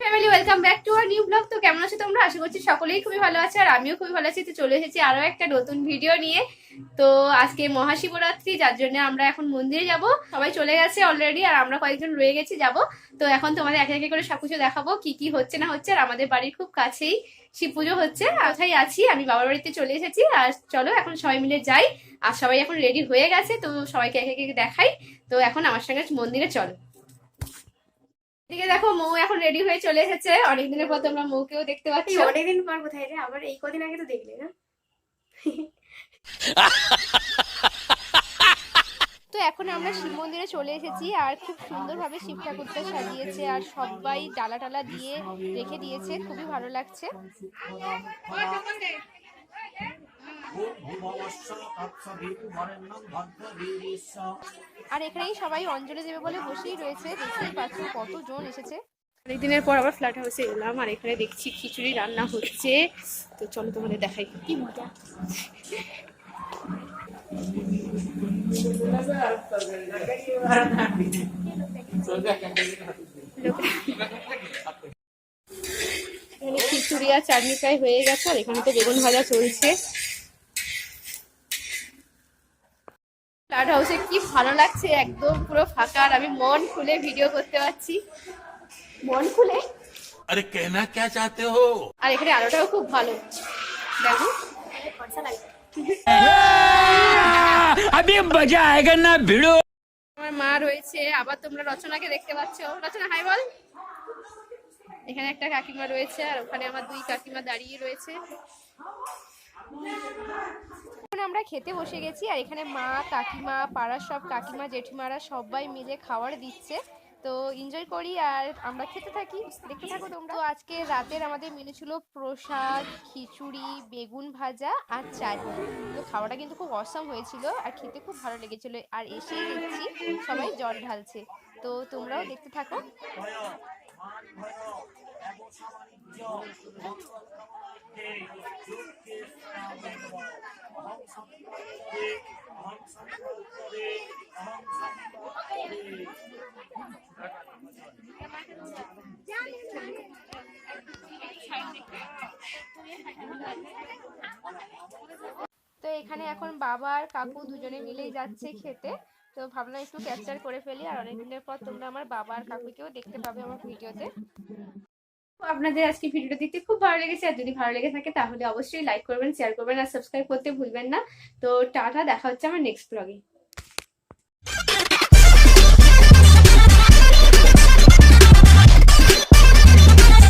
Family welcome back to our new blog. তো কেমন আছো তোমরা? আশা করছি সকলেই খুবই ভালো আছে আর আমিও খুবই ভালো আছি। তো চলে এসেছি আরো একটা নতুন ভিডিও নিয়ে। তো আজকে মহাশিবরাত্রি, যার জন্য আমরা এখন মন্দিরে যাব। সবাই চলে গেছে অলরেডি আর আমরা কয়েকজন রয়ে গেছি যাব। তো এখন তোমাদের একে একে করে সবকিছু দেখাবো কি কি হচ্ছে না হচ্ছে। আর আমাদের বাড়ির খুব কাছেই শিব পুজো হচ্ছে, কোথায় আছি আমি বাবার বাড়িতে চলে এসেছি। আর চলো এখন সবাই মিলে যাই। আর সবাই এখন রেডি হয়ে গেছে, তো সবাইকে একে একে দেখাই। তো এখন আমার সঙ্গে মন্দিরে চলো। এদিকে দেখো মৌ এখন রেডি হয়ে চলে এসেছে। অনেকদিনের পর তোমরা মৌকেও দেখতে পাচ্ছ। অনেকদিন পর কোথায় রে? আবার এই কদিন আগে তো দেখলে না। তো এখন আমরা শিব মন্দিরে চলে এসেছি আর খুব সুন্দরভাবে শিব ঠাকুরটা সাজিয়েছে আর সবাই ডালা টালা দিয়ে রেখে দিয়েছে, খুবই ভালো লাগছে। আর এখানেই সবাই অঞ্জলি দেবে বলে বসেই রয়েছে, দেখতেই পাচ্ছ কতজন এসেছে। অনেকদিনের পর আবার ফ্ল্যাট হাউসে এলাম আর এখানে দেখছি খিচুড়ি রান্না হচ্ছে। তো চলো তোমাদের দেখাই কি মজা। এখানে খিচুড়ি আর চাটনি প্রায় হয়ে গেছে আর এখানে তো বেগুন ভাজা চলছে। ফ্ল্যাট হাউসে কি ভালো লাগছে, একদম পুরো ফাঁকা আর আমি মন খুলে ভিডিও করতে পারছি, মন খুলে। अरे कहना क्या चाहते हो? আর এখানে আলোটাও খুব ভালো, দেখো अभी मजा आएगा ना भिड़ो। আমার মা রয়েছে, আবার তোমরা রচনাকে দেখতে পাচ্ছ। রচনা হাই বল। এখানে একটা কাকিমা রয়েছে আর ওখানে আমার দুই কাকিমা দাঁড়িয়ে রয়েছে। এখন আমরা খেতে বসে গেছি আর এখানে মা কাকিমা পাড়ার সব কাকিমা জেঠিমারা সবাই মিলে খাবার দিচ্ছে। তো এনজয় করি আর আমরা খেতে থাকি, দেখতে থাকো তোমরা। তো আজকে রাতের আমাদের মেনু ছিল প্রসাদ, খিচুড়ি, বেগুন ভাজা আর চাটনি। তো খাওয়াটা কিন্তু খুব অসম হয়েছিল আর খেতে খুব ভালো লেগেছিল। আর এসেই দেখছি সবাই জল ঢালছে, তো তোমরাও দেখতে থাকো। তো এখানে এখন বাবা আর কাকু দুজনে মিলেই যাচ্ছে খেতে। তো ভাবলাম একটু ক্যাপচার করে ফেলি আর অনেকদিনের পর তোমরা আমার বাবা আর কাকুকেও দেখতে পাবে আমার ভিডিওতে। আপনাদের আজকে ভিডিওটা দেখতে খুব ভালো লেগেছে আর যদি ভালো লেগে থাকে তাহলে অবশ্যই লাইক করবেন, শেয়ার করবেন আর সাবস্ক্রাইব করতে ভুলবেন না। তো টাটা, দেখা হচ্ছে আমার নেক্সট ব্লগে।